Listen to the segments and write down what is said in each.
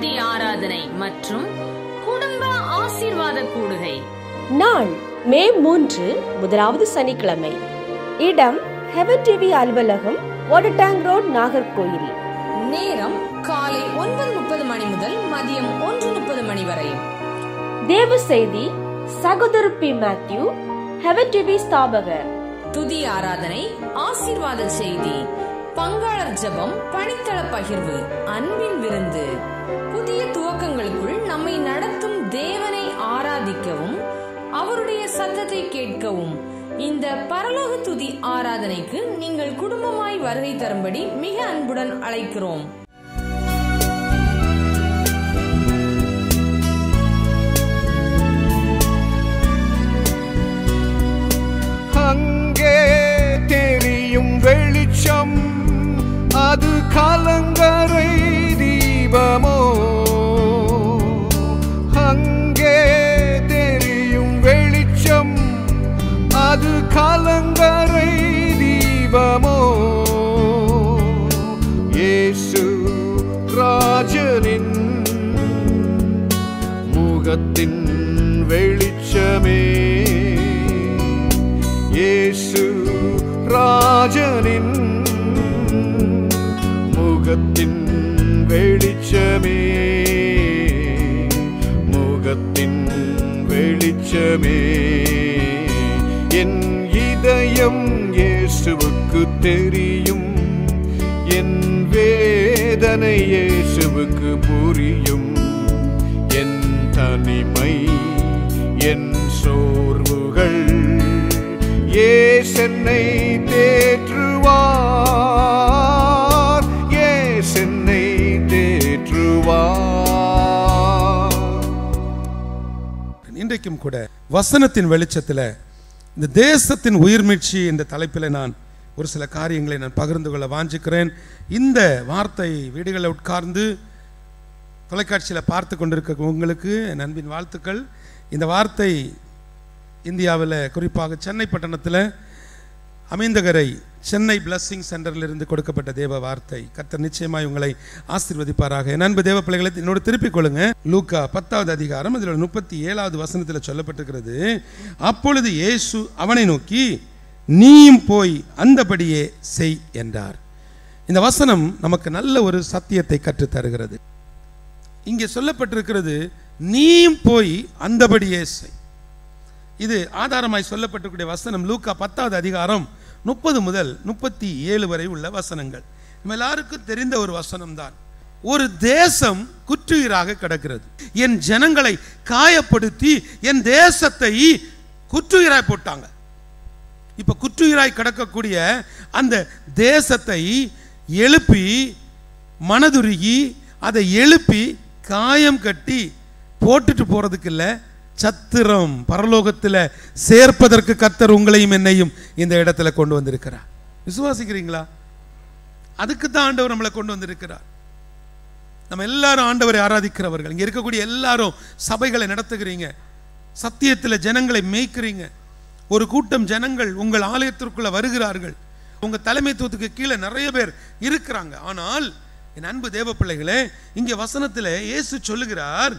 துதி ஆராதனை மற்றும் குடும்ப ஆசீர்வாத கூடுகை. நாள் மே 3 முதலாவது சனிக்கிழமை. இடம் ஹெவன் டிவி அலுவலகம், வாட்டர் டேங்க் ரோட், நாகர்கோயில். நேரம் காலை 9:30 மணி முதல் மதியம் 1:30 மணி வரை. தேவ செய்தி சகோதரர் பி. மேத்யூ, ஹெவன் டிவி ஸ்தாபகர். துதி ஆராதனை, ஆசீர்வாத செய்தி, பங்காளர் ஜெபம், பணித்தள பகிர்வு, அன்பின் விருந்து. புதிய துவக்கங்களுக்குள் நம்மை நடத்தும் தேவனை ஆராதிக்கவும் அவருடைய சத்தத்தை கேட்கவும் இந்த பரலோக துதி ஆராதனைக்கு நீங்கள் குடும்பமாய் வருகை தரும்படி மிக அன்புடன் அழைக்கிறோம். அங்கே தெரியும் வெளிச்சம், அது கலங்கரை தீபமோ? அங்கே தெரியும் வெளிச்சம், அது கலங்கரை தீபமோ? இயேசு ராஜனின் முகத்தின் வெளிச்சமே, இயேசு ராஜனின் முகத்தின் வெளிச்சமே, முகத்தின் வெளிச்சமே. என் இதயம் இயேசுவுக்கு தெரியும், என் வேதனை இயேசுவுக்கு புரியும். என் தனிமை, என் சோர்வுகள் இயேசென்னை தேற்றுவார், இயேசென்னை தேற்றுவார். இன்றைக்கும் கூட வசனத்தின் வெளிச்சத்தில் இந்த தேசத்தின் உயிர்மீட்சி என்ற தலைப்பில் நான் ஒரு சில காரியங்களை நான் பகிர்ந்து கொள்ள வாஞ்சிக்கிறேன். இந்த வார்த்தை வீடுகளில் உட்கார்ந்து தொலைக்காட்சியில் பார்த்து கொண்டிருக்க உங்களுக்கு என் அன்பின் வாழ்த்துக்கள். இந்த வார்த்தை இந்தியாவில், குறிப்பாக சென்னை பட்டணத்தில் அமைந்தகரை சென்னை பிளஸ்ஸிங் சென்டரிலிருந்து கொடுக்கப்பட்ட தேவ வார்த்தை. கர்த்தர் நிச்சயமாய் உங்களை ஆசீர்வதிப்பாராக. என் அன்பு தேவ பிள்ளைகளை என்னோடு திருப்பிக் கொள்ளுங்க. லூக்கா 10வது அதிகாரம் அதில் 37வது வசனத்தில் சொல்லப்பட்டிருக்கிறது, அப்பொழுது இயேசு அவனை நோக்கி, நீயும் போய் அந்தபடியே செய் என்றார். இந்த வசனம் நமக்கு நல்ல ஒரு சத்தியத்தை கற்றுத்தருகிறது. இங்கே சொல்லப்பட்டிருக்கிறது, நீயும் போய் அந்தபடியே செய். இது ஆதாரமாய் சொல்லப்பட்டிருக்கிற வசனம் லூக்கா 10வது அதிகாரம் 30 முதல் 37 வரை உள்ள வசனங்கள். நம்ம எல்லாருக்கும் தெரிந்த ஒரு வசனம் தான். ஒரு தேசம் குற்றுயிராக கிடக்கிறது. என் ஜனங்களை காயப்படுத்தி என் தேசத்தை குற்றுயிராய் போட்டாங்க. இப்ப குற்றுயிராய் கிடக்கக்கூடிய அந்த தேசத்தை எழுப்பி, மனதுருகி அதை எழுப்பி காயம் கட்டி போட்டுட்டு போறதுக்கு இல்ல, சத்திரம் பரலோகத்தில் சேர்ப்பதற்கு கர்த்தர் உங்களையும் என்னையும் இந்த இடத்துல கொண்டு வந்திருக்கிறார். விசுவாசிக்கிறீங்களா? அதுக்கு தான் ஆண்டவர் நம்மளை கொண்டு வந்திருக்கிறார். நம்ம எல்லாரும் ஆண்டவரை ஆராதிக்கிறவர்கள். இங்க இருக்கக்கூடிய எல்லாரும் சபைகளை நடத்துகிறீங்க, சத்தியத்தில் ஜனங்களை மேய்க்கிறீங்க. ஒரு கூட்டம் ஜனங்கள் உங்கள் ஆலயத்திற்குள்ள வருகிறார்கள். உங்க தலைமைத்துவத்துக்கு கீழே நிறைய பேர் இருக்கிறாங்க. ஆனால் என் அன்பு தேவ பிள்ளைகளே, இங்க வசனத்தில் இயேசு சொல்லுகிறார்,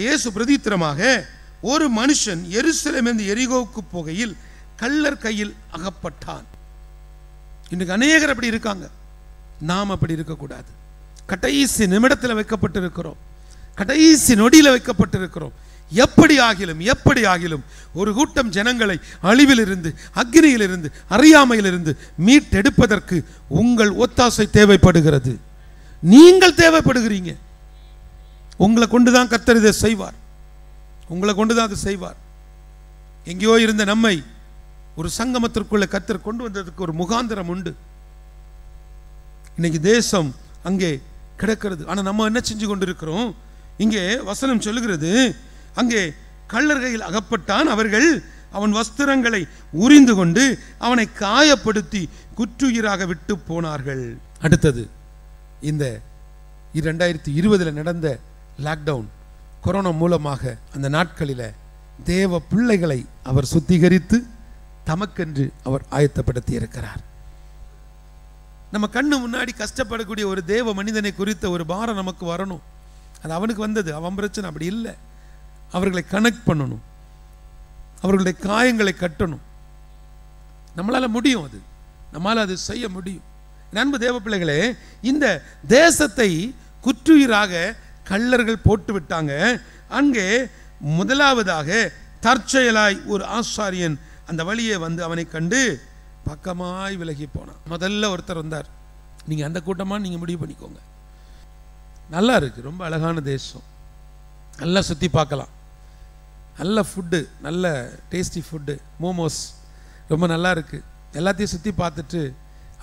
இயேசு பிரதித்திரமாக, ஒரு மனுஷன் எருசலேமிலிருந்து எரிகோவுக்கு போகையில் கள்ளர் கையில் அகப்பட்டான். இன்றைக்கு அநேகர் அப்படி இருக்காங்க. நாம் அப்படி இருக்கக்கூடாது. கடைசி நிமிடத்தில் வைக்கப்பட்டிருக்கிறோம், கடைசி நொடியில் வைக்கப்பட்டிருக்கிறோம். எப்படி ஆகிலும் ஒரு கூட்டம் ஜனங்களை அழிவிலிருந்து, அக்னியிலிருந்து, அறியாமையிலிருந்து மீட்டெடுப்பதற்கு உங்கள் ஒத்தாசை தேவைப்படுகிறது. நீங்கள் தேவைப்படுகிறீங்க. உங்களை கொண்டுதான் கர்த்தர் இதை செய்வார். உங்களை கொண்டுதான் அது செய்வார். எங்கேயோ இருந்த நம்மை ஒரு சங்கமத்திற்குள்ள கர்த்தர் கொண்டு வந்ததுக்கு ஒரு முகாந்திரம் உண்டு. இன்னைக்கு தேசம் அங்கே கிடக்கிறது. ஆனால் நம்ம என்ன செஞ்சு கொண்டிருக்கிறோம்? இங்கே வசனம் சொல்லுகிறது, அங்கே கள்ளர் கையில் அகப்பட்டான். அவர்கள் அவன் வஸ்திரங்களை உரிந்து கொண்டு அவனை காயப்படுத்தி குற்றுயிராக விட்டு போனார்கள். அடுத்தது, இந்த 2020 நடந்த லாக்டவுன், கொரோனா மூலமாக அந்த நாட்களில் தேவ பிள்ளைகளை அவர் சுத்திகரித்து தமக்கென்று அவர் ஆயத்தப்படுத்தி இருக்கிறார். நம்ம கண்ணு முன்னாடி கஷ்டப்படக்கூடிய ஒரு தேவ மனிதனை குறித்த ஒரு பாரம் நமக்கு வரணும். அது அவனுக்கு வந்தது, அவன் பிரச்சனை. அப்படி இல்லை, அவர்களை கனெக்ட் பண்ணணும், அவர்களுடைய காயங்களை கட்டணும். நம்மளால் முடியும், நம்மளால் அது செய்ய முடியும். அன்பு தேவ பிள்ளைகளே, இந்த தேசத்தை குற்றுயிராக கள்ளர்கள் போட்டு விட்டாங்க. அங்கே முதலாவதாக தற்செயலாய் ஒரு ஆசாரியன் அந்த வழியே வந்து அவனை கண்டு பக்கமாய் விலகி போனான். முதல்ல ஒருத்தர் வந்தார். நீங்கள் அந்த கூட்டமாக நீங்கள் முடிவு பண்ணிக்கோங்க. நல்லா இருக்குது, ரொம்ப அழகான தேசம், நல்லா சுற்றி பார்க்கலாம், நல்ல ஃபுட்டு, நல்ல டேஸ்டி ஃபுட்டு, மோமோஸ் ரொம்ப நல்லா இருக்குது. எல்லாத்தையும் சுற்றி பார்த்துட்டு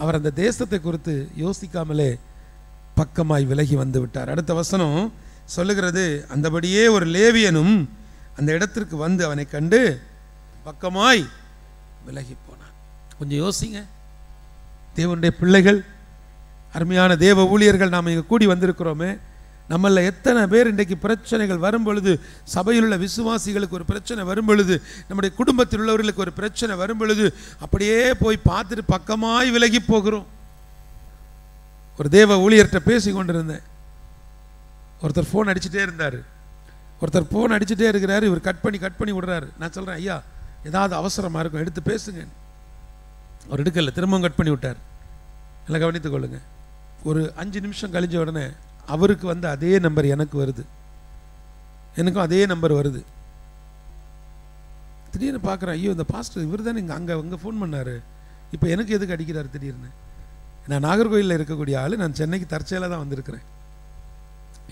அவர் அந்த தேசத்தை குறித்து யோசிக்காமலே பக்கமாய் விலகி வந்து விட்டார். அடுத்த வசனம் சொல்லுகிறது, அந்தபடியே ஒரு லேவியனும் அந்த இடத்திற்கு வந்து அவனை கண்டு பக்கமாய் விலகி போனான். கொஞ்சம் யோசிங்க, தேவனுடைய பிள்ளைகள், அருமையான தேவ ஊழியர்கள், நாம் இங்கே கூடி வந்திருக்கிறோமே, நம்மள எத்தனை பேர் இன்றைக்கு பிரச்சனைகள் வரும் பொழுது, சபையில் உள்ள விசுவாசிகளுக்கு ஒரு பிரச்சனை வரும் பொழுது, நம்முடைய குடும்பத்தில் உள்ளவர்களுக்கு ஒரு பிரச்சனை வரும் பொழுது அப்படியே போய் பார்த்துட்டு பக்கமாய் விலகி போகிறோம். ஒரு தேவ ஊழியர்கிட்ட பேசி கொண்டிருந்தேன். ஒருத்தர் ஃபோன் அடிச்சுட்டே இருந்தார். ஒருத்தர் ஃபோன் அடிச்சுட்டே இருக்கிறாரு. இவர் கட் பண்ணி விடுறாரு. நான் சொல்கிறேன், ஐயா ஏதாவது அவசரமாக இருக்கும், எடுத்து பேசுங்க. அவர் எடுக்கல, திரும்பவும் கட் பண்ணி விட்டார். நல்லா கவனித்துக் கொள்ளுங்க. ஒரு 5 நிமிஷம் கழிஞ்ச உடனே அவருக்கு வந்து அதே நம்பர் எனக்கு வருது, எனக்கும் அதே நம்பர் வருது. திடீர்னு பார்க்குறேன், ஐயோ இந்த பாஸ்டர் இவர் தானே அங்கே ஃபோன் பண்ணார், இப்போ எனக்கு எதுக்கு அடிக்கிறார் திடீர்னு? நான் நாகர்கோயிலில் இருக்கக்கூடிய ஆள், நான் சென்னைக்கு தற்செயலாக தான் வந்திருக்கிறேன்.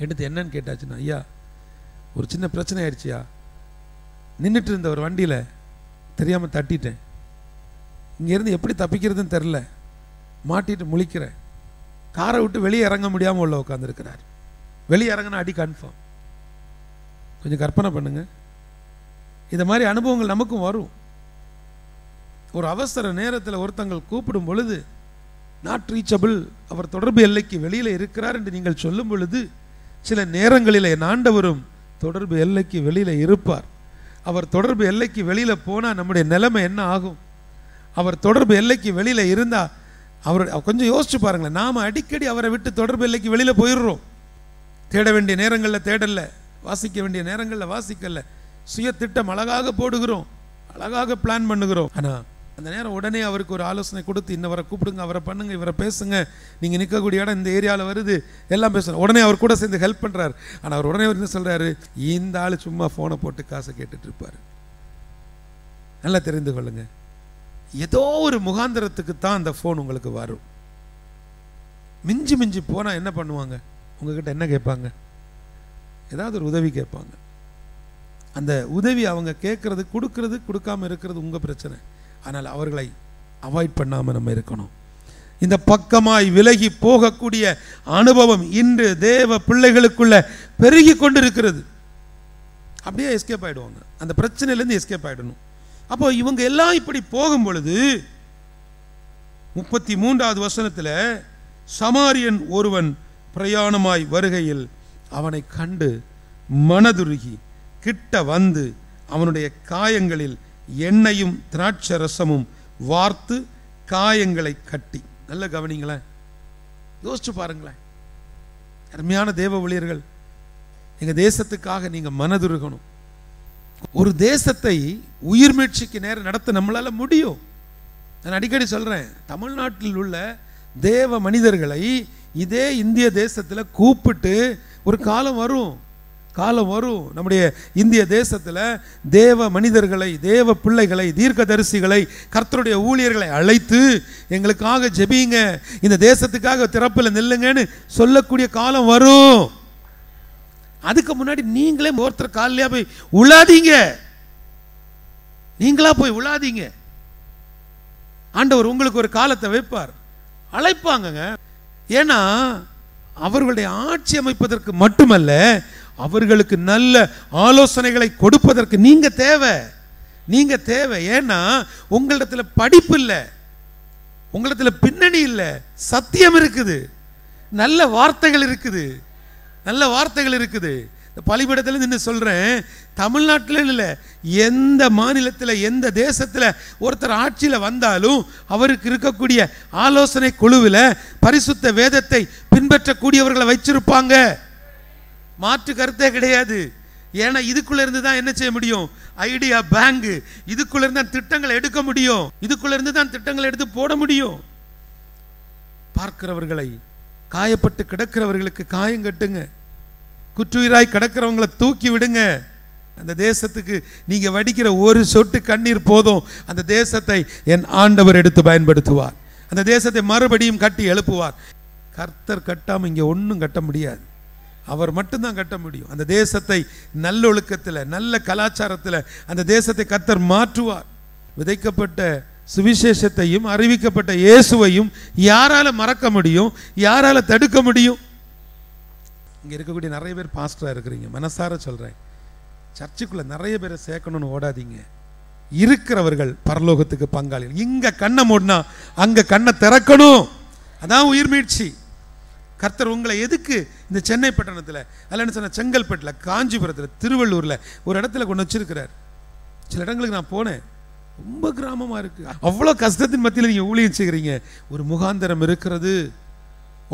எடுத்து என்னன்னு கேட்டாச்சுன்னா, ஐயா ஒரு சின்ன பிரச்சனை ஆயிடுச்சியா, நின்றுட்டு இருந்த ஒரு வண்டியில் தெரியாமல் தட்டிட்டேன், இங்கேருந்து எப்படி தப்பிக்கிறதுன்னு தெரில, மாட்டிட்டு முழிக்கிறேன், காரை விட்டு வெளியே இறங்க முடியாமல் உள்ள உட்காந்துருக்கிறார். வெளியே இறங்கினா அடி கன்ஃபார்ம். கொஞ்சம் கற்பனை பண்ணுங்க, இந்த மாதிரி அனுபவங்கள் நமக்கும் வரும். ஒரு அவசர நேரத்தில் ஒருத்தங்கள் கூப்பிடும் பொழுது நாட் ரீச்சபிள், அவர் தொடர்பு எல்லைக்கு வெளியில் இருக்கிறார் என்று நீங்கள் சொல்லும் பொழுது, சில நேரங்களில் என் ஆண்டவரும் தொடர்பு எல்லைக்கு வெளியில் இருப்பார். அவர் தொடர்பு எல்லைக்கு வெளியில் போனால் நம்முடைய நிலைமை என்ன ஆகும்? அவர் தொடர்பு எல்லைக்கு வெளியில் இருந்தால் அவர் கொஞ்சம் யோசிச்சு பாருங்களேன். நாம் அடிக்கடி அவரை விட்டு தொடர்பு எல்லைக்கு வெளியில் போயிடுறோம். தேட வேண்டிய நேரங்களில் தேடல, வாசிக்க வேண்டிய நேரங்களில் வாசிக்கல, சுய திட்டம் அழகாக போடுகிறோம், அழகாக பிளான் பண்ணுகிறோம். ஆனால் அந்த நேரம் உடனே அவருக்கு ஒரு ஆலோசனை கொடுத்து, இன்னவரை கூப்பிடுங்க, அவரை பண்ணுங்க, இவரை பேசுங்க, நீங்கள் நிற்கக்கூடிய இடம் இந்த ஏரியாவில் வருது, எல்லாம் பேசுகிறோம். உடனே அவர் கூட சேர்ந்து ஹெல்ப் பண்ணுறாரு. ஆனால் அவர் உடனே என்ன சொல்கிறாரு, இந்த ஆள் சும்மா ஃபோனை போட்டு காசை கேட்டுட்டு இருப்பார். நல்லா தெரிந்து கொள்ளுங்க, ஏதோ ஒரு முகாந்திரத்துக்கு தான் அந்த ஃபோன் உங்களுக்கு வரும். மிஞ்சி போனால் என்ன பண்ணுவாங்க, உங்ககிட்ட என்ன கேட்பாங்க? ஏதாவது ஒரு உதவி கேட்பாங்க. அந்த உதவி அவங்க கேட்கறது, கொடுக்கறது, கொடுக்காம இருக்கிறது உங்கள் பிரச்சனை. ஆனால் அவர்களை அவாய்ட் பண்ணாமல் நம்ம இருக்கணும். இந்த பக்கமாய் விலகி போகக்கூடிய அனுபவம் இன்று தேவ பிள்ளைகளுக்குள்ள பெருகி கொண்டிருக்கிறது. அப்படியே எஸ்கேப் ஆகிடுவாங்க, அந்த பிரச்சனையிலேருந்து எஸ்கேப் ஆகிடணும். அப்போ இவங்க எல்லாம் இப்படி போகும் பொழுது 33வது வசனத்தில், சமாரியன் ஒருவன் பிரயாணமாய் வருகையில் அவனை கண்டு மனதுருகி கிட்ட வந்து அவனுடைய காயங்களில் எண்ணெயும் திராட்சை ரசமும் வார்த்து காயங்களை கட்டி. நல்ல கவனிங்களேன், யோசிச்சு பாருங்களேன். அருமையான தேவ ஊழியர்கள், எங்க தேசத்துக்காக நீங்க மனதுருகணும். ஒரு தேசத்தை உயிர் மீட்சிக்கு நேரம் நடத்த நம்மளால முடியும். நான் அடிக்கடி சொல்றேன், தமிழ்நாட்டில் உள்ள தேவ மனிதர்களை இதே இந்திய தேசத்தில் கூப்பிட்டு ஒரு காலம் வரும், நம்முடைய இந்திய தேசத்தில் தேவ மனிதர்களை, தேவ பிள்ளைகளை, தீர்க்கதரிசிகளை, கர்த்தருடைய ஊழியர்களை அழைத்து எங்களுக்காக ஜெபிங்க, இந்த தேசத்துக்காக திறப்பில் நில்லுங்கன்னு சொல்லக்கூடிய காலம் வரும். அதுக்கு முன்னாடி நீங்களே ஒருத்தர் காலையா போய் உழாதீங்க, நீங்களா போய் உழாதீங்க. ஆண்டவர் உங்களுக்கு ஒரு காலத்தை வைப்பார், அழைப்பாங்க. ஏன்னா அவர்களுடைய ஆட்சி அமைப்பதற்கு மட்டுமல்ல, அவர்களுக்கு நல்ல ஆலோசனைகளை கொடுப்பதற்கு நீங்க தேவை. ஏன்னா உங்களிடத்துல படிப்பு இல்லை, உங்களிடத்துல பின்னணி இல்லை, சத்தியம் இருக்குது, நல்ல வார்த்தைகள் இருக்குது. இந்த பலிபீடத்தில் நின்று சொல்றேன், தமிழ்நாட்டில் இல்லை, எந்த மாநிலத்தில், எந்த தேசத்தில் ஒருத்தர் ஆட்சியில் வந்தாலும் அவருக்கு இருக்கக்கூடிய ஆலோசனை குழுவில் பரிசுத்த வேதத்தை பின்பற்றக்கூடியவர்களை வச்சிருப்பாங்க. மாற்று கருத்தே கிடையாது. ஏன்னா இதுக்குள்ள இருந்து தான் என்ன செய்ய முடியும்? ஐடியா பேங்க் இதுக்குள்ள இருந்து தான் திட்டங்களை எடுக்க முடியும். இதுக்குள்ள இருந்து தான் திட்டங்களை எடுத்து போட முடியும். பார்க்கிறவர்களை, காயப்பட்டு கிடக்கிறவர்களுக்கு காயம் கட்டுங்க. குற்றுயிராய் கிடக்கிறவங்களை தூக்கி விடுங்க. அந்த தேசத்துக்கு நீங்க வடிக்கிற ஒரு சொட்டு கண்ணீர் போதும், அந்த தேசத்தை என் ஆண்டவர் எடுத்து பயன்படுத்துவார். அந்த தேசத்தை மறுபடியும் கட்டி எழுப்புவார். கர்த்தர் கட்டாம இங்க ஒன்றும் கட்ட முடியாது. அவர் மட்டும்தான் கட்ட முடியும். அந்த தேசத்தை நல்லொழுக்கத்தில், நல்ல கலாச்சாரத்தில் அந்த தேசத்தை கர்த்தர் மாற்றுவார். விதைக்கப்பட்ட சுவிசேஷத்தையும் அறிவிக்கப்பட்ட இயேசுவையும் யாரால மறக்க முடியும்? யாரால தடுக்க முடியும்? இங்க இருக்கக்கூடிய நிறைய பேர் பாஸ்டரா இருக்கிறீங்க, மனசார சொல்றேன், சர்ச்சுக்குள்ள நிறைய பேரை சேர்க்கணும்னு ஓடாதீங்க. இருக்கிறவர்கள் பரலோகத்துக்கு பங்காளிகள். இங்க கண்ணை மூடினா அங்க கண்ணை திறக்கணும். அதான் உயிர் மீட்சி. கர்த்தர் உங்களை எதுக்கு இந்த சென்னை பட்டணத்தில், அல்ல சொன்ன செங்கல்பட்டில், காஞ்சிபுரத்தில், திருவள்ளூரில் ஒரு இடத்துல கொண்டு வச்சிருக்கிறார். சில இடங்களுக்கு நான் போனேன், ரொம்ப கிராமமாக இருக்கு. அவ்வளோ கஷ்டத்தின் மத்தியில் நீங்கள் ஊழியம் செய்கிறீங்க. ஒரு முகாந்தரம் இருக்கிறது.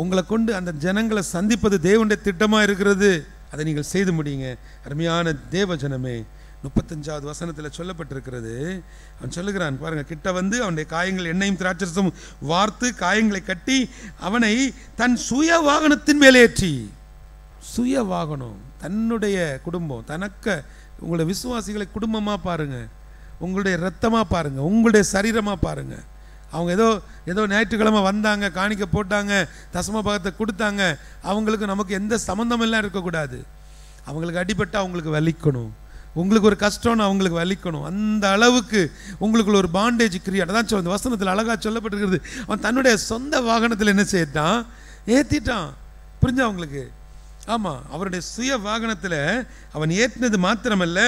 உங்களை கொண்டு அந்த ஜனங்களை சந்திப்பது தேவனுடைய திட்டமாக இருக்கிறது. அதை நீங்கள் செய்து முடியுங்க. அருமையான தேவ ஜனமே, 35வது வசனத்தில் சொல்லப்பட்டிருக்கிறது. அவன் சொல்லுகிறான் பாருங்க, கிட்ட வந்து அவனுடைய காயங்கள் எண்ணெயும் திராட்சரசம் வார்த்து காயங்களை கட்டி அவனை தன் சுய வாகனத்தின் மேலேற்றி. சுய வாகனம், தன்னுடைய குடும்பம், தனக்க உங்களுடைய விசுவாசிகளை குடும்பமாக பாருங்க, உங்களுடைய ரத்தமாக பாருங்க, உங்களுடைய சரீரமாக பாருங்க. அவங்க ஏதோ ஞாயிற்றுக்கிழமை வந்தாங்க, காணிக்க போட்டாங்க, தசம பாகத்தை கொடுத்தாங்க, அவங்களுக்கு நமக்கு எந்த சம்மந்தம் எல்லாம் இருக்கக்கூடாது. அவங்களுக்கு அடிபட்டு அவங்களுக்கு வலிக்கணும், உங்களுக்கு ஒரு கஷ்டம்னு அவங்களுக்கு வலிக்கணும். அந்த அளவுக்கு உங்களுக்குள்ள ஒரு பாண்டேஜ் கிரியேட். அதான் சொல்ல வசனத்தில் அழகாக சொல்லப்பட்டிருக்கிறது. அவன் தன்னுடைய சொந்த வாகனத்தில் என்ன செய்யிட்டான்? ஏற்றிட்டான். புரிஞ்சா அவங்களுக்கு? ஆமாம், அவருடைய சுய வாகனத்தில் அவன் ஏற்றினது மாத்திரமல்ல,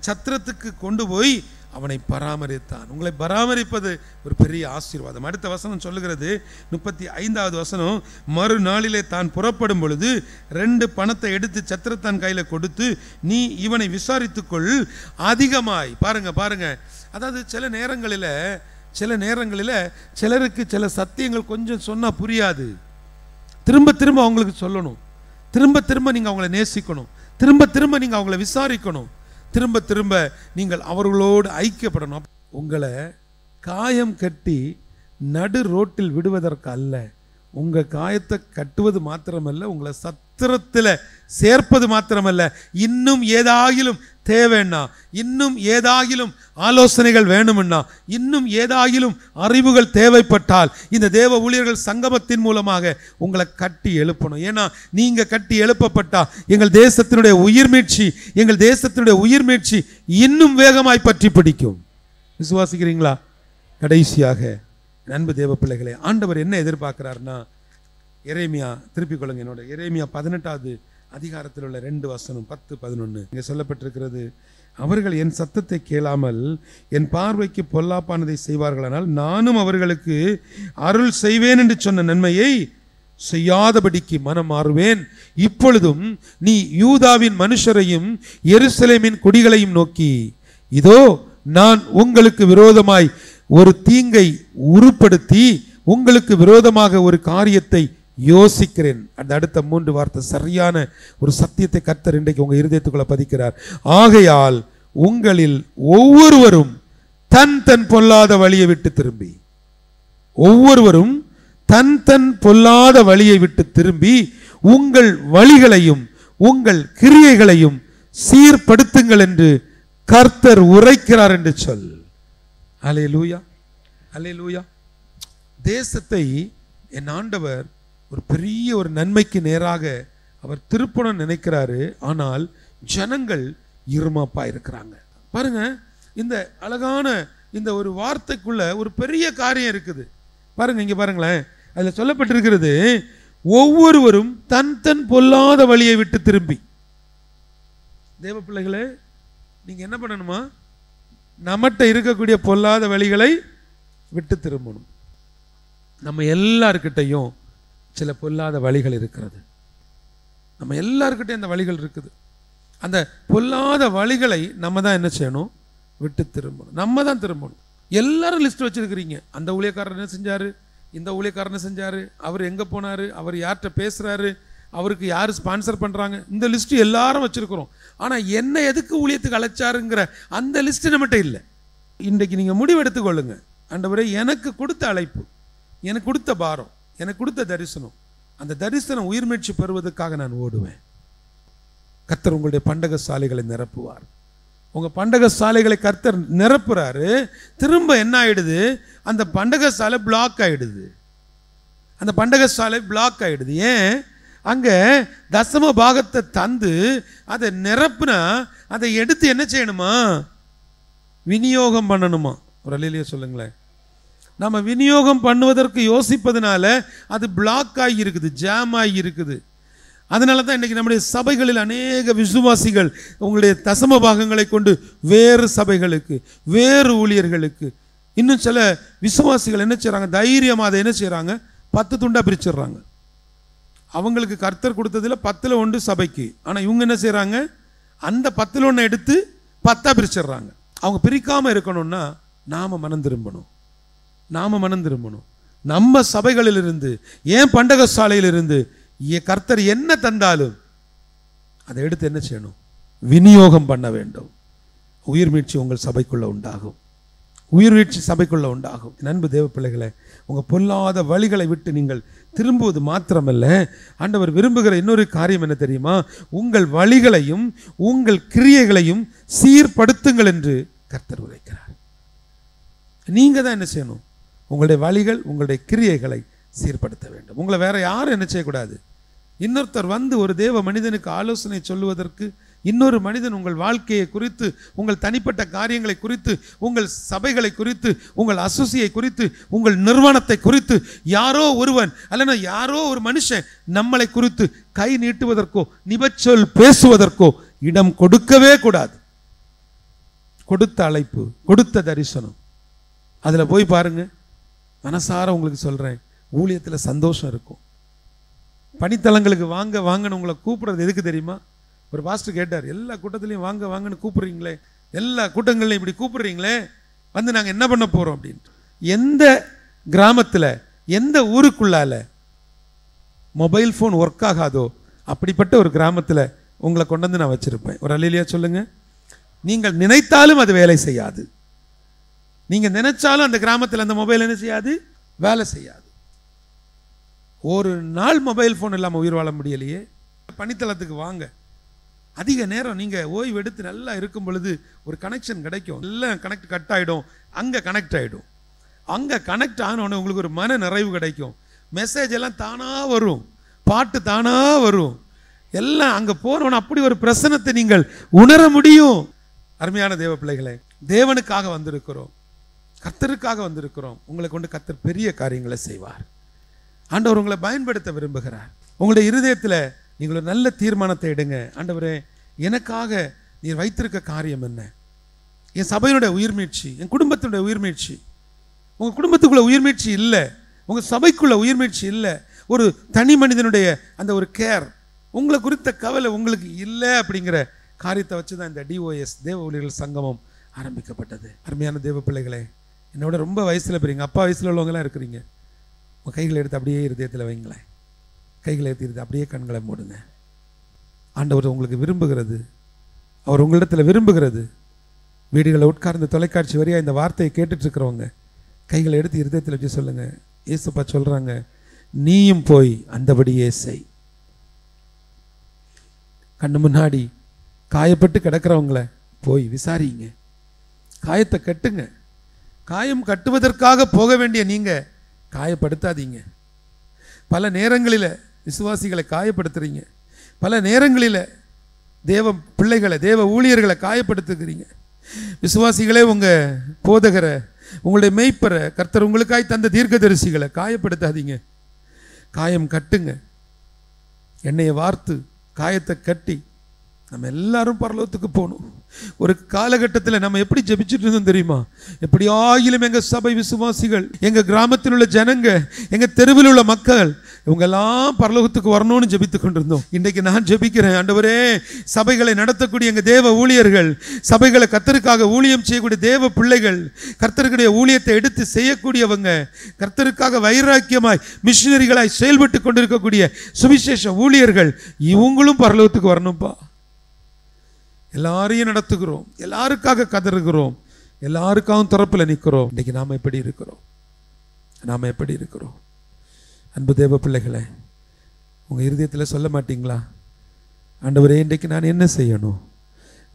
சத்திரத்துக்கு கொண்டு போய் அவனை பராமரித்தான். உங்களை பராமரிப்பது ஒரு பெரிய ஆசீர்வாதம். அடுத்த வசனம் சொல்லுகிறது, 35வது வசனம், மறுநாளிலே தான் புறப்படும் பொழுது 2 பணத்தை எடுத்து சத்திரத்தான் கையில கொடுத்து, நீ இவனை விசாரித்துக்கொள் அதிகமாய். பாருங்க, அதாவது சில நேரங்களில் சிலருக்கு சில சத்தியங்கள் கொஞ்சம் சொன்னா புரியாது. திரும்ப திரும்ப அவங்களுக்கு சொல்லணும், திரும்ப திரும்ப நீங்க அவங்களை நேசிக்கணும், திரும்ப திரும்ப நீங்க அவங்களை விசாரிக்கணும், திரும்ப திரும்ப நீங்கள் அவர்களோடு ஐக்கியப்படணும். உங்களை காயம் கட்டி நடு ரோட்டில் விடுவதற்கு அல்ல, உங்க காயத்தை கட்டுவது மாத்திரமல்ல, உங்களை சத்திரத்தில் சேர்ப்பது மாத்திரமல்ல, இன்னும் ஏதாகிலும் தேவைன்னா, இன்னும் ஏதாகிலும் ஆலோசனைகள் வேணும்னா, இன்னும் ஏதாகிலும் அறிவுகள் தேவைப்பட்டால் இந்த தேவ ஊழியர்கள் சங்கமத்தின் மூலமாக உங்களை கட்டி எழுப்பணும். ஏன்னா நீங்க கட்டி எழுப்பப்பட்டா எங்கள் தேசத்தினுடைய உயிர்மீட்சி இன்னும் வேகமாய் பற்றி பிடிக்கும். விசுவாசிக்கிறீங்களா? கடைசியாக அன்பு தேவ பிள்ளைகளே, ஆண்டவர் என்ன எதிர்பார்க்கிறார்னா, எரேமியா, திருப்பிக் கொள்ளுங்க என்னோட, எரேமியா 18வது அதிகாரத்தில் உள்ள 2 வசனம் 10, 11 இங்கே சொல்லப்பட்டிருக்கிறது. அவர்கள் என் சத்தத்தை கேளாமல் என் பார்வைக்கு பொல்லாப்பானதை செய்வார்களானால் நானும் அவர்களுக்கு அருள் செய்வேன் என்று சொன்ன நன்மையை செய்யாதபடிக்கு மனம் மாறுவேன். இப்பொழுதும் நீ யூதாவின் மனுஷரையும் எருசலேமின் குடிகளையும் நோக்கி, இதோ நான் உங்களுக்கு விரோதமாய் ஒரு தீங்கை உருப்படுத்தி உங்களுக்கு விரோதமாக ஒரு காரியத்தை யோசிக்கிறேன். அந்த அடுத்த 3 வார்த்தை சரியான ஒரு சத்தியத்தை கர்த்தர் இன்றைக்கு உங்க இருதயத்துக்குள்ள பதிக்கிறார். ஆகையால் உங்களில் ஒவ்வொருவரும் தன் தன் பொல்லாத வழியை விட்டு திரும்பி, ஒவ்வொருவரும் தன் தன் பொல்லாத வழியை விட்டு திரும்பி உங்கள் வழிகளையும் உங்கள் கிரியைகளையும் சீர்படுத்துங்கள் என்று கர்த்தர் உரைக்கிறார் என்று சொல். அல்லேலூயா, அல்லேலூயா. தேசத்தை என் ஆண்டவர் ஒரு பெரிய ஒரு நன்மைக்கு நேராக அவர் திருப்பணம் நினைக்கிறாரு. ஆனால் ஜனங்கள் இருமாப்பா இருக்கிறாங்க. பாருங்க, இந்த அழகான இந்த ஒரு வார்த்தைக்குள்ள ஒரு பெரிய காரியம் இருக்குது. பாருங்க, இங்க பாருங்களேன், அதுல சொல்லப்பட்டிருக்கிறது, ஒவ்வொருவரும் தன் தன் பொல்லாத வழியை விட்டு திரும்பி. தேவ பிள்ளைகளே, நீங்க என்ன பண்ணணுமா? நம்மகிட்ட இருக்கக்கூடிய பொல்லாத வழிகளை விட்டு திரும்பணும். நம்ம எல்லார்கிட்டையும் சில பொல்லாத வழிகள் இருக்கிறது. நம்ம எல்லார்கிட்டையும் அந்த வழிகள் இருக்குது. அந்த பொல்லாத வழிகளை நம்ம தான் என்ன செய்யணும்? விட்டு திரும்பணும். நம்ம தான் திரும்பணும். எல்லாரும் லிஸ்ட் வச்சிருக்கிறீங்க. அந்த ஊழியக்காரர் என்ன செஞ்சாரு, இந்த ஊழியக்காரர் என்ன செஞ்சாரு, அவர் எங்க போனாரு, அவர் யார்கிட்ட பேசுறாரு, அவருக்கு யார் ஸ்பான்சர் பண்ணுறாங்க, இந்த லிஸ்ட்டு எல்லாரும் வச்சுருக்கிறோம். ஆனால் என்ன எதுக்கு ஊழியத்துக்கு அழைச்சாருங்கிற அந்த லிஸ்ட்டு நம்மகிட்ட இல்லை. இன்றைக்கு நீங்கள் முடிவு எடுத்துக்கொள்ளுங்க. ஆண்டவரே, எனக்கு கொடுத்த அழைப்பு, எனக்கு கொடுத்த பாரம், எனக்கு கொடுத்த தரிசனம், அந்த தரிசனம் உயிர்மீட்சி பெறுவதற்காக நான் ஓடுவேன். கர்த்தர் உங்களுடைய பண்டக சாலைகளை நிரப்புவார். உங்கள் பண்டக சாலைகளை கர்த்தர் நிரப்புறாரு. திரும்ப என்ன ஆயிடுது, அந்த பண்டக சாலை பிளாக் ஆயிடுது. அந்த பண்டக சாலை பிளாக் ஆயிடுது. ஏன்? அங்கே தசம பாகத்தை தந்து அதை நிரப்புனா அதை எடுத்து என்ன செய்யணுமா, விநியோகம் பண்ணணுமா. ஒரு அல்லேலூயா சொல்லுங்களேன். நம்ம விநியோகம் பண்ணுவதற்கு யோசிப்பதனால அது பிளாக் ஆகி இருக்குது, ஜாம் ஆகி இருக்குது. அதனால தான் இன்றைக்கி நம்முடைய சபைகளில் அநேக விசுவாசிகள் உங்களுடைய தசம பாகங்களை கொண்டு வேறு சபைகளுக்கு, வேறு ஊழியர்களுக்கு, இன்னும் சில விசுவாசிகள் என்ன செய்கிறாங்க, தைரியமாக அதை என்ன செய்கிறாங்க, 10 துண்டாக பிரிச்சிடுறாங்க. அவங்களுக்கு கர்த்தர் கொடுத்ததில் 10ல் 1 சபைக்கு. ஆனால் இவங்க என்ன செய்கிறாங்க, அந்த 10ல் 1 எடுத்து 10ஆக பிரிச்சிடுறாங்க. அவங்க பிரிக்காமல் இருக்கணும்னா நாம் மனம் திரும்பணும். நம்ம சபைகளிலிருந்து, ஏன் பண்டக சாலையிலிருந்து கர்த்தர் என்ன தந்தாலும் அதை எடுத்து என்ன செய்யணும், விநியோகம் பண்ண வேண்டும். உயிர்மீட்சி உங்கள் சபைக்குள்ள உண்டாகும். உயிர்மீட்சி சபைக்குள்ள உண்டாகும். அன்பு தேவ பிள்ளைகளை, உங்கள் பொல்லாத வழிகளை விட்டு நீங்கள் திரும்புவது மாத்திரமல்ல, ஆண்டவர் விரும்புகிற இன்னொரு காரியம் என்ன தெரியுமா, உங்கள் வழிகளையும் உங்கள் கிரியைகளையும் சீர்படுத்துங்கள் என்று கர்த்தர் உரைக்கிறார். நீங்கள் தான் என்ன செய்யணும், உங்களுடைய வழிகள், உங்களுடைய கிரியைகளை சீர்படுத்த வேண்டும். உங்களை வேற யாரும் என்ன செய்யக்கூடாது. இன்னொருத்தர் வந்து ஒரு தேவ மனிதனுக்கு ஆலோசனை சொல்லுவதற்கு, இன்னொரு மனிதன் உங்கள் வாழ்க்கையை குறித்து, உங்கள் தனிப்பட்ட காரியங்களை குறித்து, உங்கள் சபைகளை குறித்து, உங்கள் அசோசியை குறித்து, உங்கள் நிறுவனத்தை குறித்து யாரோ ஒருவன் அல்லனா யாரோ ஒரு மனுஷன் நம்மளை குறித்து கை நீட்டுவதற்கோ நிபச்சொல் பேசுவதற்கோ இடம் கொடுக்கவே கூடாது. கொடுத்த அழைப்பு, கொடுத்த தரிசனம், அதில் போய் பாருங்க. மனசார உங்களுக்கு சொல்கிறேன், ஊழியத்தில் சந்தோஷம் இருக்கும். பணித்தலங்களுக்கு வாங்க வாங்கன்னு உங்களை கூப்பிட்றது எதுக்கு தெரியுமா? ஒரு பாஸ்டர் கேட்டார், எல்லா கூட்டத்திலையும் வாங்க வாங்கன்னு கூப்பிட்றீங்களே, எல்லா கூட்டங்கள்லையும் இப்படி கூப்பிட்றீங்களே, வந்து நாங்கள் என்ன பண்ண போகிறோம் அப்படின்ட்டு. எந்த கிராமத்தில், எந்த ஊருக்குள்ளால மொபைல் ஃபோன் ஒர்க் ஆகாதோ அப்படிப்பட்ட ஒரு கிராமத்தில் உங்களை கொண்டு வந்து நான் வச்சுருப்பேன். ஒரு அல்லேலூயா சொல்லுங்க. நீங்கள் நினைத்தாலும் அது வேலை செய்யாது. நீங்கள் நினைச்சாலும் அந்த கிராமத்தில் அந்த மொபைல் என்ன செய்யாது, வேலை செய்யாது. ஒரு நாள் மொபைல் ஃபோன் இல்லாமல் உயிர் வாழ முடியலையே. பணித்தளத்துக்கு வாங்க, அதிக நேரம் நீங்கள் ஓய்வு எடுத்து நல்லா இருக்கும் பொழுது ஒரு கனெக்ஷன் கிடைக்கும். எல்லாம் கனெக்ட் கட் ஆகிடும், அங்கே கனெக்ட் ஆகிடும். அங்கே கனெக்ட் ஆனோடனே உங்களுக்கு ஒரு மன நிறைவு கிடைக்கும். மெசேஜ் எல்லாம் தானாக வரும், பாட்டு தானாக வரும், எல்லாம் அங்கே போனோன்னு அப்படி ஒரு பிரசனத்தை நீங்கள் உணர முடியும். அருமையான தேவ பிள்ளைகளே, தேவனுக்காக வந்திருக்கிறோம், கர்த்தருக்காக வந்திருக்கிறோம். உங்களை கொண்டு கர்த்தர் பெரிய காரியங்களை செய்வார். ஆண்டவர் உங்களை பயன்படுத்த விரும்புகிறார். உங்களுடைய இருதயத்தில் நீங்கள் ஒரு நல்ல தீர்மானத்தை எடுங்க. ஆண்டவரே, எனக்காக நீர் வைத்திருக்க காரியம் என்ன? என் சபையினுடைய உயிர்மீட்சி, என் குடும்பத்தினுடைய உயிர்மீட்சி. உங்கள் குடும்பத்துக்குள்ள உயிர்மீட்சி இல்லை, உங்கள் சபைக்குள்ள உயிர்மீட்சி இல்லை, ஒரு தனி மனிதனுடைய அந்த ஒரு கேர், உங்களை குறித்த கவலை உங்களுக்கு இல்லை அப்படிங்கிற காரியத்தை வச்சு தான் இந்த DOS தேவ ஊழியர்கள் சங்கமம் ஆரம்பிக்கப்பட்டது. அருமையான தேவ பிள்ளைகளே, என்னோட ரொம்ப வயசில் பெரியங்க, அப்பா வயசில் உள்ளவங்களாம் இருக்கிறீங்க. உங்கள் கைகளை எடுத்து அப்படியே இருதயத்தில் வைங்களேன். கைகளை எடுத்து அப்படியே கண்களை மூடுங்க. ஆண்டவர் உங்களுக்கு விரும்புகிறது, அவர் உங்களிடத்தில் விரும்புகிறது. வீடுகளை உட்கார்ந்து தொலைக்காட்சி வரையா இந்த வார்த்தையை கேட்டுட்ருக்கிறவங்க கைகளை எடுத்து இருதயத்தில் வச்சு சொல்லுங்க. ஏசப்பா சொல்கிறாங்க, நீயும் போய் அந்தபடியே செய். கண்ணு முன்னாடி காயப்பட்டு கிடக்கிறவங்கள போய் விசாரிங்க, காயத்தை கட்டுங்க. காயம் கட்டுவதற்காக போக வேண்டிய நீங்கள் காயப்படுத்தாதீங்க. பல நேரங்களில் விசுவாசிகளை காயப்படுத்துறீங்க, பல நேரங்களில் தேவ பிள்ளைகளை, தேவ ஊழியர்களை காயப்படுத்துகிறீங்க. விசுவாசிகளே, உங்கள் போதகரை, உங்களுடைய மெய்ப்பரை, கர்த்தர் உங்களுக்காய் தந்த தீர்க்கதரிசிகளை காயப்படுத்தாதீங்க. காயம் கட்டுங்க. எண்ணெயை வார்த்து காயத்தை கட்டி நம்ம எல்லாரும் பரலோகத்துக்கு போகணும். ஒரு காலகட்டத்தில் நம்ம எப்படி ஜெபிச்சுட்டு இருந்தோம் தெரியுமா? எப்படி ஆயிலும் எங்க சபை விசுவாசிகள், எங்க கிராமத்தில் உள்ள ஜனங்க, எங்க தெருவில் உள்ள மக்கள் இவங்க எல்லாம் பரலோகத்துக்கு வரணும்னு ஜெபித்து கொண்டிருந்தோம். இன்றைக்கு நான் ஜெபிக்கிறேன், ஆண்டவரே, சபைகளை நடத்தக்கூடிய எங்க தேவ ஊழியர்கள், சபைகளை கர்த்தருக்காக ஊழியம் செய்யக்கூடிய தேவ பிள்ளைகள், கர்த்தருடைய ஊழியத்தை எடுத்து செய்யக்கூடியவங்க, கர்த்தருக்காக வைராக்கியமாய் மிஷனரிகளாய் செயல்பட்டு கொண்டிருக்கக்கூடிய சுவிசேஷ ஊழியர்கள், இவங்களும் பரலோகத்துக்கு வரணும்பா. எல்லாரையும் நடத்துகிறோம், எல்லாருக்காக கதறுகிறோம், எல்லாருக்காகவும் திறப்பில் நிற்கிறோம். இன்றைக்கு நாம் எப்படி இருக்கிறோம்? நாம் எப்படி இருக்கிறோம்? அன்பு தேவ பிள்ளைகளை, உங்கள் இருதயத்தில் சொல்ல மாட்டீங்களா, ஆண்டவரே, இன்றைக்கு நான் என்ன செய்யணும்,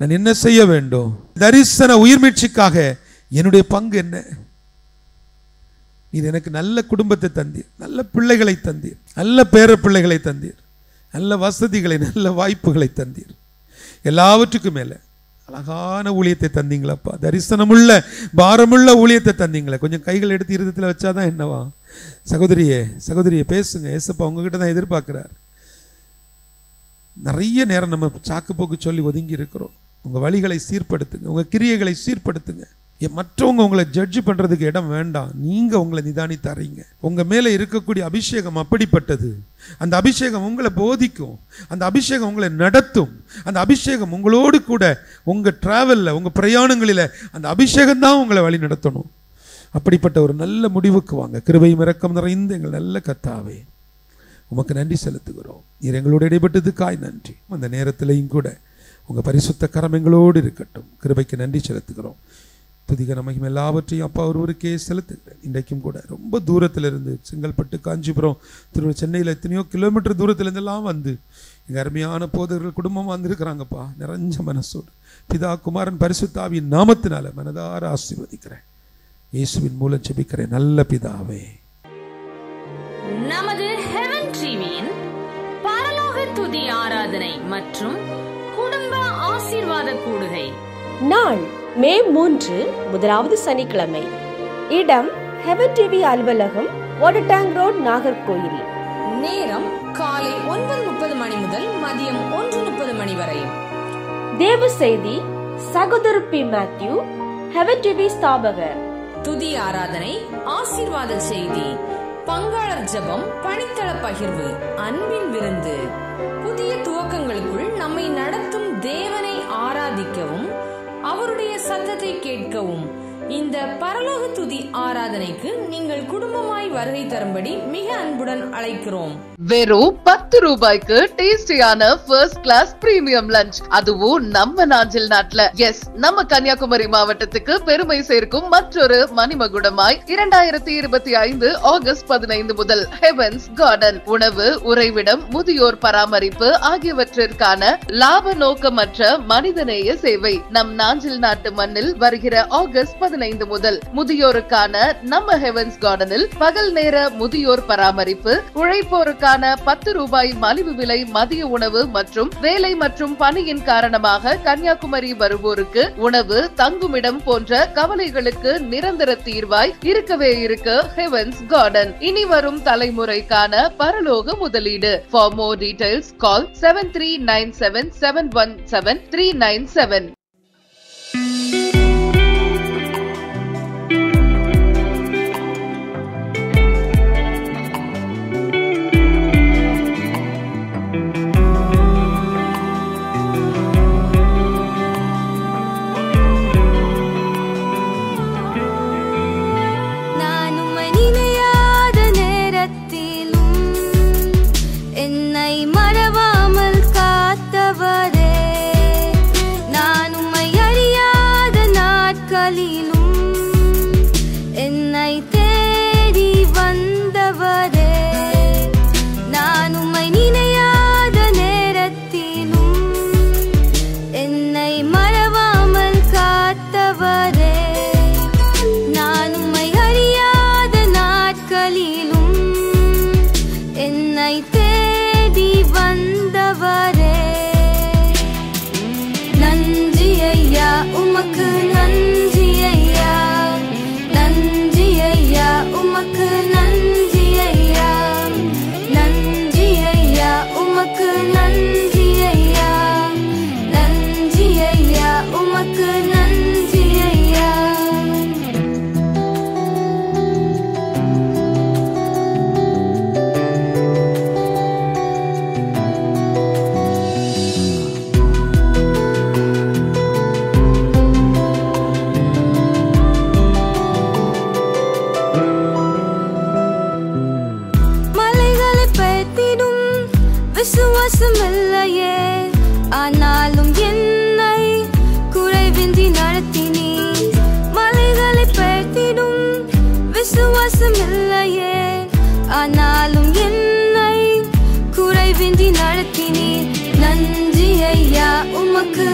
நான் என்ன செய்ய வேண்டும்? தரிசன உயிர்மீட்சிக்காக என்னுடைய பங்கு என்ன? இது எனக்கு நல்ல குடும்பத்தை தந்தீர், நல்ல பிள்ளைகளை தந்தீர், நல்ல பேர பிள்ளைகளை தந்தீர், நல்ல வசதிகளை, நல்ல வாய்ப்புகளை தந்தீர், எல்லாவற்றுக்கும் மேலே அழகான ஊழியத்தை தந்தீங்களப்பா. தரிசனமுள்ள பாரமுள்ள ஊழியத்தை தந்தீங்களே. கொஞ்சம் கைகள் எடுத்து இருதயத்தில் வச்சாதான் என்னவா? சகோதரியே பேசுங்க. ஏசப்பா உங்ககிட்ட தான் எதிர்பார்க்கிறார். நிறைய நேரம் நம்ம சாக்கு போக்கு சொல்லி ஒதுங்கி இருக்கிறோம். உங்கள் வழிகளை சீர்படுத்துங்க, உங்கள் கிரியைகளை சீர்படுத்துங்க. மற்றவங்க உங்களை ஜட்ஜ் பண்றதுக்கு இடம் வேண்டாம். நீங்க உங்களை நிதானித்து அறிங்க. உங்க மேல இருக்கக்கூடிய அபிஷேகம் அப்படிப்பட்டது. அந்த அபிஷேகம் உங்களை போதிக்கும், அந்த அபிஷேகம் உங்களை நடத்தும், அந்த அபிஷேகம் உங்களோடு கூட உங்க டிராவல்ல, உங்க பிரயாணங்களில அந்த அபிஷேகம் தான் உங்களை வழி நடத்தணும். அப்படிப்பட்ட ஒரு நல்ல முடிவுக்கு வாங்க. கிருபையும் இரக்கம் நிறைந்த எங்கள் நல்ல கர்த்தாவே, உமக்கு நன்றி செலுத்துகிறோம். நீர் எங்களோடு இடைப்பட்டதுக்காய் நன்றி. அந்த நேரத்திலையும் கூட உங்க பரிசுத்த கரம் எங்களோடு இருக்கட்டும். கிருபைக்கு நன்றி செலுத்துகிறோம். துதிக நமக்கும் எல்லாவற்றையும் அப்பா ஒருவருக்கே செலுத்துகிறேன். இன்றைக்கும் கூட ரொம்ப தூரத்தில் இருந்து, செங்கல்பட்டு, காஞ்சிபுரம், திருவள்ளூர், சென்னையில் எத்தனையோ கிலோமீட்டர் தூரத்திலேருந்தெல்லாம் வந்து எங்கள் அருமையான போதகர்கள் குடும்பம் வந்திருக்கிறாங்கப்பா. நிறைஞ்ச மனசோடு பிதா, குமாரன், பரிசுத்தாவியின் நாமத்தினால மனதார ஆசீர்வதிக்கிறேன். இயேசுவின் மூலம் ஜெபிக்கிறேன் நல்ல பிதாவே. நமது ஹெவன் டிவியின் பரலோக துதி ஆராதனை மற்றும் குடும்ப ஆசீர்வாத கூடுகை நாள் மே 3 முதலாவது சனிக்கிழமை. இடம் ஹெவன் டிவி அலுவலகம், வாட்டர் டேங்க் ரோட், நாகர்கோயில். நேரம் காலை 9:30 மணி முதல் மதியம் 1:30 மணி வரை. தேவ செய்தி சகோதர பி. மேத்யூ, ஹெவன் டிவி ஸ்தாபகர். துதி ஆராதனை, ஆசீர்வாத செய்தி, பங்காளர் ஜெபம், பணித்தள பகிர்வு, அன்பின் விருந்து. புதிய துவக்கங்களுக்குள் நம்மை நடத்தும் தேவனை ஆராதிக்கவும் அவருடைய சத்தத்தை கேட்கவும் இந்த பரலோக துதி ஆராதனைக்கு நீங்கள் குடும்பமாய் வருகை தரும்படி மிக அன்புடன் அழைக்கிறோம். வெறும் 10 ரூபாய்க்கு டேஸ்டியான ஃபர்ஸ்ட் கிளாஸ் பிரீமியம் லஞ்ச், அதுவும் நம்ம நாஞ்சில் நாட்டுல. எஸ், நம்ம கன்னியாகுமரி மாவட்டத்துக்கு பெருமை சேர்க்கும் மற்றொரு மணிமகுடமாய் 2025 ஆகஸ்ட் 15 முதல் ஹெவன்ஸ் கார்டன். உணவு, உறைவிடம், முதியோர் பராமரிப்பு ஆகியவற்றிற்கான லாப நோக்கமற்ற மனிதநேய சேவை. நம் நாஞ்சில் நாட்டு மண்ணில் வருகிற ஆகஸ்ட் 15 முதல் முதியோருக்கான நம்ம ஹெவன்ஸ் கார்டனில் பகல் நேர முதியோர் பராமரிப்பு, உழைப்போருக்கான 10 ரூபாய் மலிவு விலை மதிய உணவு மற்றும் வேலை மற்றும் பணியின் காரணமாக கன்னியாகுமரி வருவோருக்கு உணவு, தங்குமிடம் போன்ற கவலைகளுக்கு நிரந்தர தீர்வாய் இருக்கவே இருக்கு ஹெவன்ஸ் கார்டன். இனி வரும் தலைமுறைக்கான பரலோக முதலீடு. For more details call 7397717397. என்னை மறவாமல் காத்தவரே, நானும் விசுவாசம் இல்லையே, ஆனாலும் என்னை குறைவின்றி நடத்தினீர். மலைகளை பெயர்த்திடும் விசுவாசம் இல்லையே, ஆனாலும் என்னை குறைவின்றி நடத்தினீர். நன்றி ஐயா உமக்கு